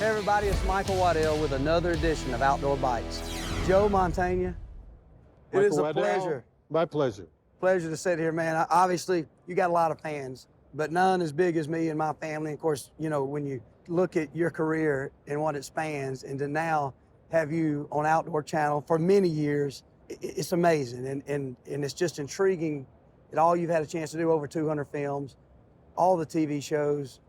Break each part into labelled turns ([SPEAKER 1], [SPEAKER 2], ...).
[SPEAKER 1] Hey everybody, it's Michael Waddell with another edition of Outdoor Bites. Joe Mantegna, it is a pleasure.
[SPEAKER 2] My pleasure.
[SPEAKER 1] Pleasure to sit here, man. Obviously, you got a lot of fans, but none as big as me and my family. Of course, you know, when you look at your career and what it spans, and to now have you on Outdoor Channel for many years, it's amazing. And it's just intriguing at all you've had a chance to do, over 200 films, all the TV shows,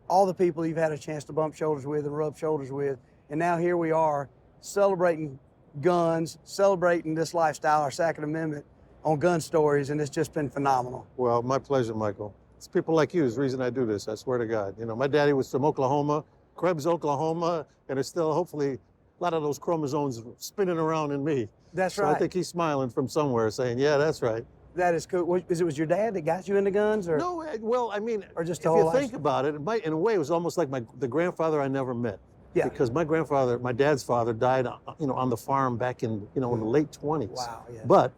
[SPEAKER 1] all the people you've had a chance to bump shoulders with and rub shoulders with. And now here we are celebrating guns, celebrating this lifestyle, our Second Amendment on gun stories, and it's just been phenomenal.
[SPEAKER 2] Well, my pleasure, Michael. It's people like you is the reason I do this, I swear to God. You know, my daddy was from Oklahoma, Krebs, Oklahoma, and there's still hopefully a lot of those chromosomes spinning around in me.
[SPEAKER 1] That's
[SPEAKER 2] so
[SPEAKER 1] right.
[SPEAKER 2] I think he's smiling from somewhere saying, yeah, that's right.
[SPEAKER 1] That is cool. Was your dad that got you into guns? Or?
[SPEAKER 2] No, well, I mean,
[SPEAKER 1] or just
[SPEAKER 2] if you think about it, in a way, it was almost like the grandfather I never met.
[SPEAKER 1] Yeah.
[SPEAKER 2] Because my grandfather, my dad's father, died, you know, on the farm back in, you know, in the late 20s.
[SPEAKER 1] Wow, yeah.
[SPEAKER 2] But,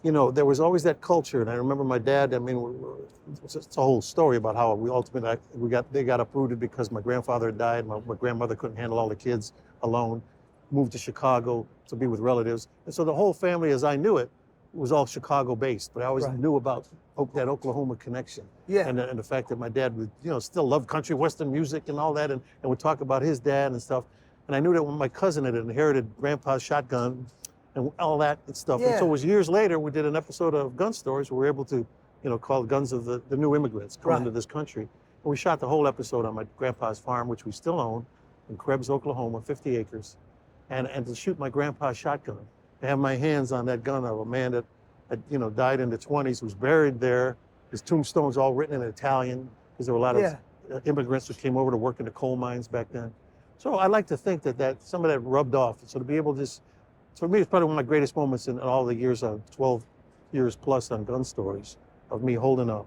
[SPEAKER 2] you know, there was always that culture, and I remember my dad. I mean, it's a whole story about how we ultimately they got uprooted because my grandfather died. My grandmother couldn't handle all the kids alone, moved to Chicago to be with relatives, and so the whole family, as I knew it, was all Chicago-based, but I always knew about that Oklahoma connection.
[SPEAKER 1] Yeah.
[SPEAKER 2] And the fact that my dad would, you know, still love country western music and all that, and would talk about his dad and stuff. And I knew that when my cousin had inherited Grandpa's shotgun and all that and stuff.
[SPEAKER 1] Yeah.
[SPEAKER 2] And so it was years later, we did an episode of Gun Stories where we were able to, you know, call Guns of the New Immigrants coming to this country. And we shot the whole episode on my grandpa's farm, which we still own, in Krebs, Oklahoma, 50 acres. And to shoot my grandpa's shotgun, to have my hands on that gun of a man that had, you know, died in the 20s, was buried there. His tombstone's all written in Italian, because there were a lot of immigrants who came over to work in the coal mines back then. So I like to think that some of that rubbed off. So to be able to just, for me, it's probably one of my greatest moments in all the years, 12 years plus on Gun Stories, of me holding a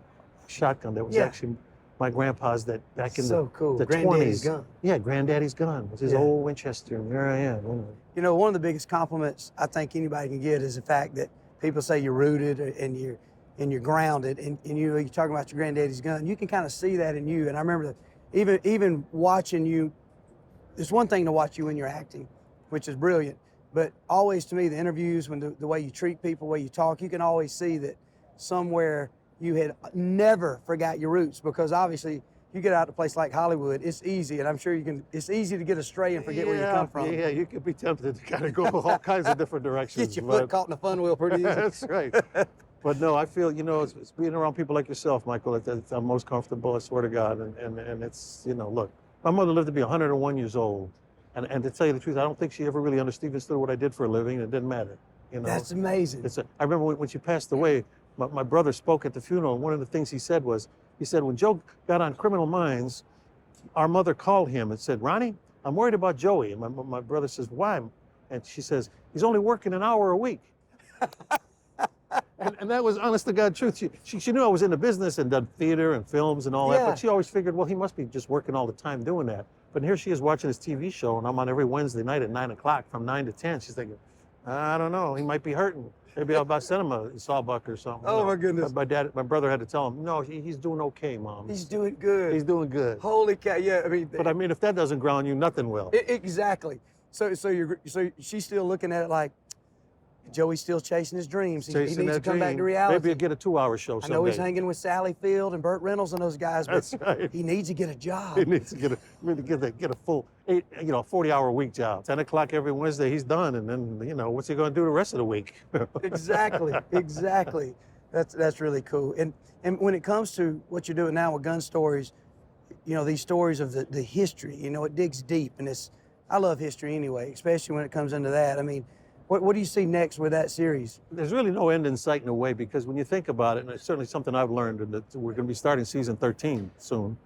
[SPEAKER 2] shotgun that was actually my grandpa's, that back in the
[SPEAKER 1] Granddaddy's
[SPEAKER 2] 20s.
[SPEAKER 1] gun.
[SPEAKER 2] Yeah, Granddaddy's gun with his old Winchester, and here I am.
[SPEAKER 1] You know, one of the biggest compliments I think anybody can get is the fact that people say you're rooted and you're grounded, and you're talking about your granddaddy's gun. You can kind of see that in you. And I remember that even watching you, it's one thing to watch you when you're acting, which is brilliant, but always to me, the interviews, when the way you treat people, the way you talk, you can always see that somewhere you had never forgot your roots, because obviously you get out to a place like Hollywood, it's easy, and I'm sure it's easy to get astray and forget where you come from.
[SPEAKER 2] Yeah, you could be tempted to kind of go all kinds of different directions.
[SPEAKER 1] Get your foot caught in the fun wheel pretty easy.
[SPEAKER 2] That's right. But no, I feel, you know, it's being around people like yourself, Michael, that I'm most comfortable, I swear to God. And it's, you know, look, my mother lived to be 101 years old. And to tell you the truth, I don't think she ever really understood what I did for a living. It didn't matter. You know?
[SPEAKER 1] That's amazing.
[SPEAKER 2] I remember when she passed away, my brother spoke at the funeral, and one of the things he said was, when Joe got on Criminal Minds, our mother called him and said, Ronnie, I'm worried about Joey. And my brother says, why? And she says, he's only working an hour a week. and that was honest to God truth. She knew I was in the business and done theater and films and all that, but she always figured, well, he must be just working all the time doing that. But here she is watching this TV show, and I'm on every Wednesday night at 9 o'clock from 9 to 10. She's thinking, I don't know, he might be hurting. Maybe I'll about send him a sawbuck or something.
[SPEAKER 1] Oh, my goodness.
[SPEAKER 2] But my brother had to tell him, no, he's doing okay, Mom.
[SPEAKER 1] He's doing good.
[SPEAKER 2] He's doing good.
[SPEAKER 1] Holy cow, yeah.
[SPEAKER 2] But I mean, if that doesn't ground you, nothing will.
[SPEAKER 1] Exactly. So she's still looking at it like, Joey's still chasing his dreams. He needs to come back to reality.
[SPEAKER 2] Maybe he'll get a 2-hour show someday.
[SPEAKER 1] I know he's hanging with Sally Field and Burt Reynolds and those guys, but
[SPEAKER 2] That's right.
[SPEAKER 1] he needs to get a job.
[SPEAKER 2] He needs to get a full 40-hour week job. 10 o'clock every Wednesday, he's done, and then, you know, what's he going to do the rest of the week?
[SPEAKER 1] Exactly. That's really cool. And when it comes to what you're doing now with Gun Stories, you know, these stories of the history, you know, it digs deep, and I love history anyway, especially when it comes into that. I mean, what do you see next with that series?
[SPEAKER 2] There's really no end in sight in a way, because when you think about it, and it's certainly something I've learned, and that we're going to be starting season 13 soon,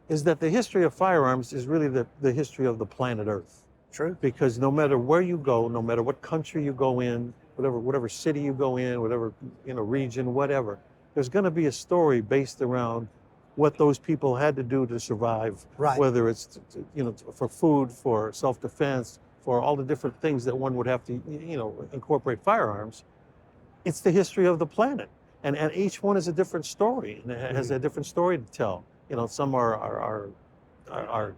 [SPEAKER 2] is that the history of firearms is really the history of the planet Earth.
[SPEAKER 1] True.
[SPEAKER 2] Because no matter where you go, no matter what country you go in, whatever city you go in, whatever, you know, region, whatever, there's going to be a story based around what those people had to do to survive.
[SPEAKER 1] Right.
[SPEAKER 2] Whether it's, you know, for food, for self-defense, for all the different things that one would have to, you know, incorporate firearms. It's the history of the planet. And each one is a different story, and it has a different story to tell. You know, some are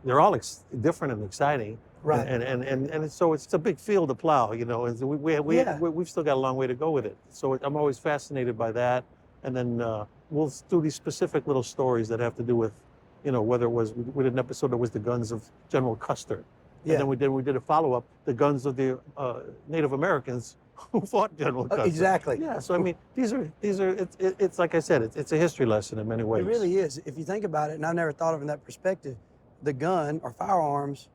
[SPEAKER 2] they're all different and exciting.
[SPEAKER 1] Right.
[SPEAKER 2] And so it's a big field to plow, you know, and we've still got a long way to go with it. So I'm always fascinated by that. And then we'll do these specific little stories that have to do with, you know, whether it was, we did an episode that was the guns of General Custer.
[SPEAKER 1] Yeah.
[SPEAKER 2] And then we did a follow-up, the guns of the Native Americans who fought General Custer.
[SPEAKER 1] Exactly.
[SPEAKER 2] Yeah, so I mean, it's like I said, it's a history lesson in many ways.
[SPEAKER 1] It really is. If you think about it, and I've never thought of it in that perspective, the gun or firearms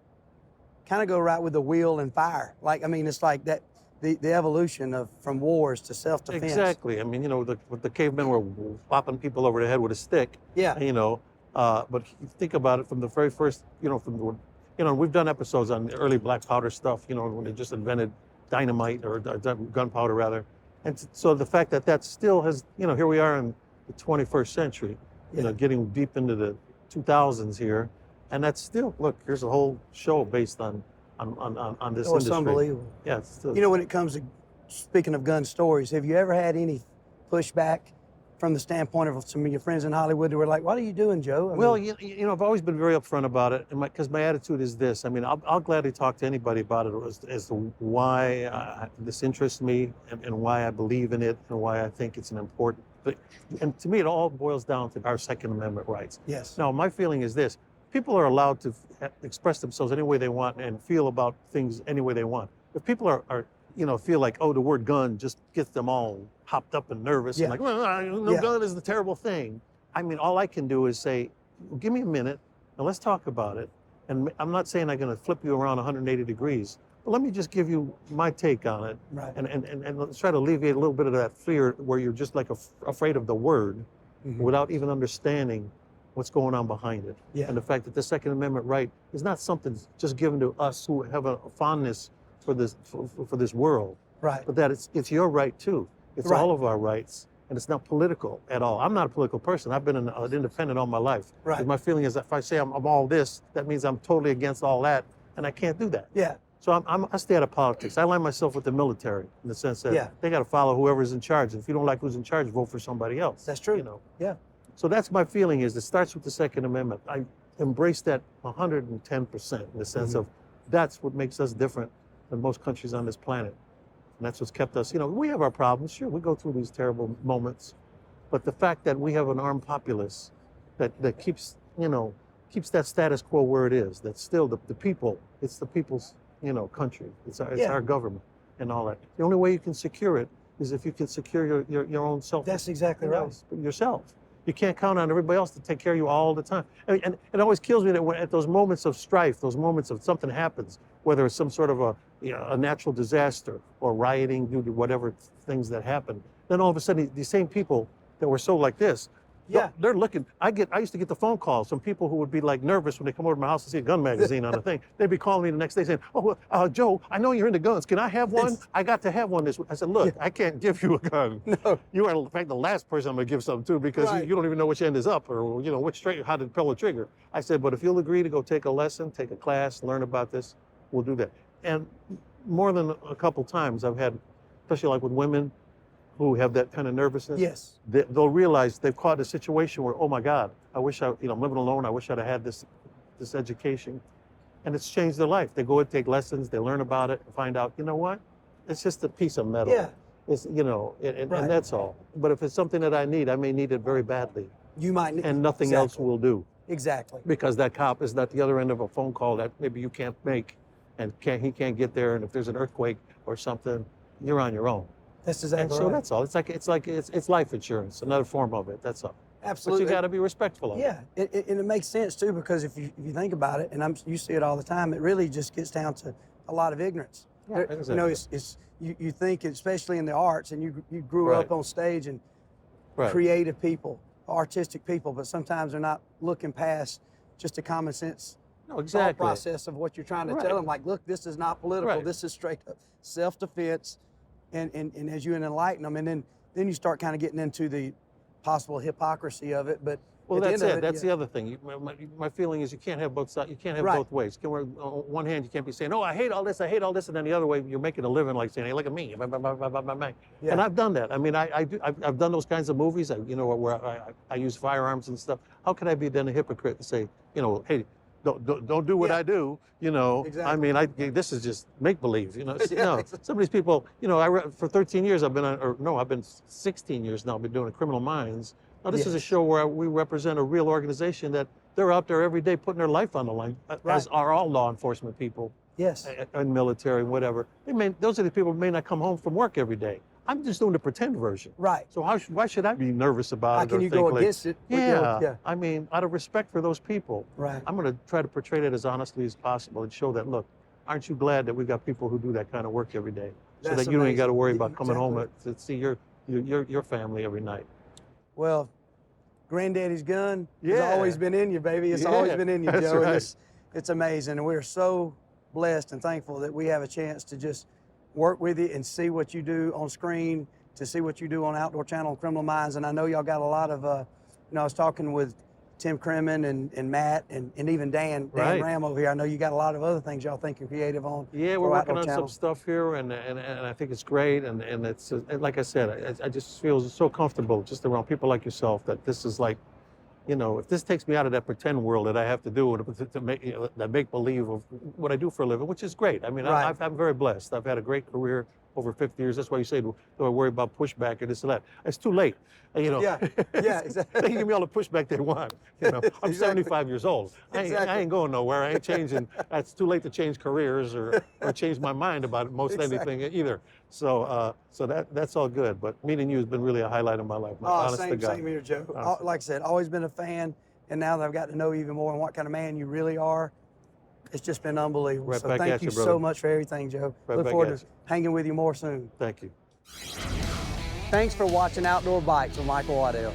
[SPEAKER 1] kind of go right with the wheel and fire. Like, I mean, it's like that, the evolution of from wars to self-defense.
[SPEAKER 2] Exactly. I mean, you know, the cavemen were whopping people over the head with a stick.
[SPEAKER 1] Yeah.
[SPEAKER 2] You know, but you think about it from the very first, you know, we've done episodes on the early black powder stuff, you know, when they just invented dynamite or gunpowder rather. And so the fact that still has, you know, here we are in the 21st century, you know, getting deep into the 2000s here. And that's still, look, here's a whole show based on this industry.
[SPEAKER 1] It's unbelievable.
[SPEAKER 2] Yeah. It's still,
[SPEAKER 1] you know, when it comes to speaking of gun stories, have you ever had any pushback from the standpoint of some of your friends in Hollywood who were like, what are you doing, Joe?
[SPEAKER 2] Well, you know, I've always been very upfront about it, because my attitude is this. I mean, I'll gladly talk to anybody about it as to why this interests me and why I believe in it and why I think it's an important. And to me, it all boils down to our Second Amendment rights.
[SPEAKER 1] Yes.
[SPEAKER 2] Now, my feeling is this. People are allowed to express themselves any way they want and feel about things any way they want. If people are you know, feel like, oh, the word gun just gets them all hopped up and nervous and like, well, no gun is the terrible thing. I mean, all I can do is say, well, give me a minute and let's talk about it. And I'm not saying I'm going to flip you around 180 degrees, but let me just give you my take on it.
[SPEAKER 1] Right.
[SPEAKER 2] And let's try to alleviate a little bit of that fear where you're just like afraid of the word without even understanding what's going on behind it.
[SPEAKER 1] Yeah.
[SPEAKER 2] And the fact that the Second Amendment right is not something just given to us who have a fondness for this world,
[SPEAKER 1] Right.
[SPEAKER 2] but that it's your right too. It's
[SPEAKER 1] Right.
[SPEAKER 2] all of our rights, and it's not political at all. I'm not a political person. I've been an independent all my life.
[SPEAKER 1] Right.
[SPEAKER 2] And my feeling is that if I say I'm all this, that means I'm totally against all that, and I can't do that.
[SPEAKER 1] Yeah.
[SPEAKER 2] So I stay out of politics. I align myself with the military in the sense that they got to follow whoever's in charge. If you don't like who's in charge, vote for somebody else.
[SPEAKER 1] That's true.
[SPEAKER 2] You know.
[SPEAKER 1] Yeah.
[SPEAKER 2] So that's my feeling is it starts with the Second Amendment. I embrace that 110% in the sense of that's what makes us different than most countries on this planet. And that's what's kept us, you know, we have our problems. Sure, we go through these terrible moments. But the fact that we have an armed populace that keeps, you know, keeps that status quo where it is, that's still the people, it's the people's, you know, country. It's our government and all that. The only way you can secure it is if you can secure your own self.
[SPEAKER 1] That's exactly right.
[SPEAKER 2] Yourself. You can't count on everybody else to take care of you all the time. And it always kills me that when, at those moments of strife, those moments of something happens, whether it's some sort of a natural disaster or rioting due to whatever things that happen, then all of a sudden these same people that were so like this, they're looking. I used to get the phone calls from people who would be like nervous when they come over to my house to see a gun magazine on a thing. They'd be calling me the next day saying, "Oh, Joe, I know you're into guns. Can I have one? I got to have one this week." I said, "Look, I can't give you a gun.
[SPEAKER 1] No.
[SPEAKER 2] You are in fact the last person I'm going to give something to because you don't even know which end is up or you know how to pull a trigger." I said, "But if you'll agree to go take a lesson, take a class, learn about this, we'll do that." And more than a couple times I've had, especially like with women who have that kind of nervousness.
[SPEAKER 1] Yes.
[SPEAKER 2] They'll realize they've caught a situation where, oh my God, I wish I'm living alone. I wish I'd have had this education. And it's changed their life. They go and take lessons, they learn about it, and find out, you know what? It's just a piece of metal.
[SPEAKER 1] Yeah.
[SPEAKER 2] It's, you know, and that's all. But if it's something that I need, I may need it very badly.
[SPEAKER 1] You might need
[SPEAKER 2] and nothing else will do.
[SPEAKER 1] Exactly.
[SPEAKER 2] Because that cop is at the other end of a phone call that maybe you can't make and he can't get there. And if there's an earthquake or something, you're on your own.
[SPEAKER 1] That's exactly
[SPEAKER 2] and so
[SPEAKER 1] right.
[SPEAKER 2] that's all. It's life insurance, another form of it. That's all.
[SPEAKER 1] Absolutely.
[SPEAKER 2] But you got to be respectful of it.
[SPEAKER 1] Yeah, and it makes sense too because if you think about it, and you see it all the time, it really just gets down to a lot of ignorance.
[SPEAKER 2] Yeah, exactly.
[SPEAKER 1] You know, you think, especially in the arts, and you grew up on stage and creative people, artistic people, but sometimes they're not looking past just a common sense thought process of what you're trying to tell them. Like, look, this is not political. This is straight up self-defense. And as you enlighten them, and then you start kind of getting into the possible hypocrisy of it. But
[SPEAKER 2] well, that's it. That's the other thing. My feeling is you can't have both sides. You can't have both ways. On one hand, you can't be saying, "Oh, I hate all this, and then the other way, you're making a living like saying, "Hey, look at me." And I've done that. I mean, I've done those kinds of movies. You know, where I use firearms and stuff. How can I be then a hypocrite and say, you know, hey, don't do what
[SPEAKER 1] Yeah.
[SPEAKER 2] I do. You know,
[SPEAKER 1] Exactly.
[SPEAKER 2] I mean, this is just make believe. You know,
[SPEAKER 1] Yeah,
[SPEAKER 2] no,
[SPEAKER 1] exactly.
[SPEAKER 2] some of these people. You know, for 13 years I've been on, or no, I've been 16 years now. I've been doing Criminal Minds. Now this is a
[SPEAKER 1] Yes.
[SPEAKER 2] show where we represent a real organization that they're out there every day putting their life on the line,
[SPEAKER 1] Right.
[SPEAKER 2] as are all law enforcement people
[SPEAKER 1] Yes.
[SPEAKER 2] and military and whatever. Those are the people who may not come home from work every day. I'm just doing the pretend version.
[SPEAKER 1] Right.
[SPEAKER 2] So why should I be nervous about
[SPEAKER 1] How
[SPEAKER 2] it?
[SPEAKER 1] can
[SPEAKER 2] or
[SPEAKER 1] you
[SPEAKER 2] think
[SPEAKER 1] go
[SPEAKER 2] like,
[SPEAKER 1] against it?
[SPEAKER 2] yeah, I mean, out of respect for those people,
[SPEAKER 1] Right.
[SPEAKER 2] I'm going to try to portray that as honestly as possible and show that, look, aren't you glad that we got people who do that kind of work every day, so
[SPEAKER 1] That's
[SPEAKER 2] that you ain't got to
[SPEAKER 1] amazing.
[SPEAKER 2] worry about coming home
[SPEAKER 1] Exactly.
[SPEAKER 2] to see your family every night.
[SPEAKER 1] Well, Granddaddy's gun has
[SPEAKER 2] Yeah.
[SPEAKER 1] always been in you, baby. It's
[SPEAKER 2] Yeah,
[SPEAKER 1] always been in you,
[SPEAKER 2] that's
[SPEAKER 1] Joe. And
[SPEAKER 2] right.
[SPEAKER 1] it's amazing. And we're so blessed and thankful that we have a chance to just work with you and see what you do on screen, to see what you do on Outdoor Channel and Criminal Minds. And I know y'all got a lot of, I was talking with Tim Kremen and Matt and even Dan
[SPEAKER 2] Right.
[SPEAKER 1] Ram over here. I know you got a lot of other things y'all thinking creative on.
[SPEAKER 2] Yeah,
[SPEAKER 1] for
[SPEAKER 2] we're working
[SPEAKER 1] Outdoor
[SPEAKER 2] on
[SPEAKER 1] Channel.
[SPEAKER 2] some stuff here, and I think it's great. And it's like I said, I just feel so comfortable just around people like yourself that this is like, you know, if this takes me out of that pretend world that I have to do to make that make believe of what I do for a living, which is great. I mean,
[SPEAKER 1] Right.
[SPEAKER 2] I'm very blessed. I've had a great career over 50 years. That's why you say, do I worry about pushback or this and that? It's too late. You know,
[SPEAKER 1] Yeah, yeah, exactly.
[SPEAKER 2] they can give me all the pushback they want. You know, I'm
[SPEAKER 1] Exactly.
[SPEAKER 2] 75 years old. I
[SPEAKER 1] Exactly.
[SPEAKER 2] ain't going nowhere. I ain't changing. It's too late to change careers or change my mind about most
[SPEAKER 1] Exactly.
[SPEAKER 2] anything either. So that's all good. But meeting you has been really a highlight of my life.
[SPEAKER 1] Oh,
[SPEAKER 2] Honest to God.
[SPEAKER 1] same here, Joe.
[SPEAKER 2] Honestly.
[SPEAKER 1] Like I said, always been a fan, and now that I've got to know you even more and what kind of man you really are, it's just been unbelievable.
[SPEAKER 2] Right
[SPEAKER 1] So
[SPEAKER 2] back
[SPEAKER 1] thank
[SPEAKER 2] at
[SPEAKER 1] you
[SPEAKER 2] you, brother.
[SPEAKER 1] so much for everything, Joe.
[SPEAKER 2] Right
[SPEAKER 1] Look
[SPEAKER 2] back
[SPEAKER 1] forward
[SPEAKER 2] at
[SPEAKER 1] to
[SPEAKER 2] you.
[SPEAKER 1] hanging with you more soon.
[SPEAKER 2] Thank you.
[SPEAKER 1] Thanks for watching Outdoor Bites with Michael Waddell.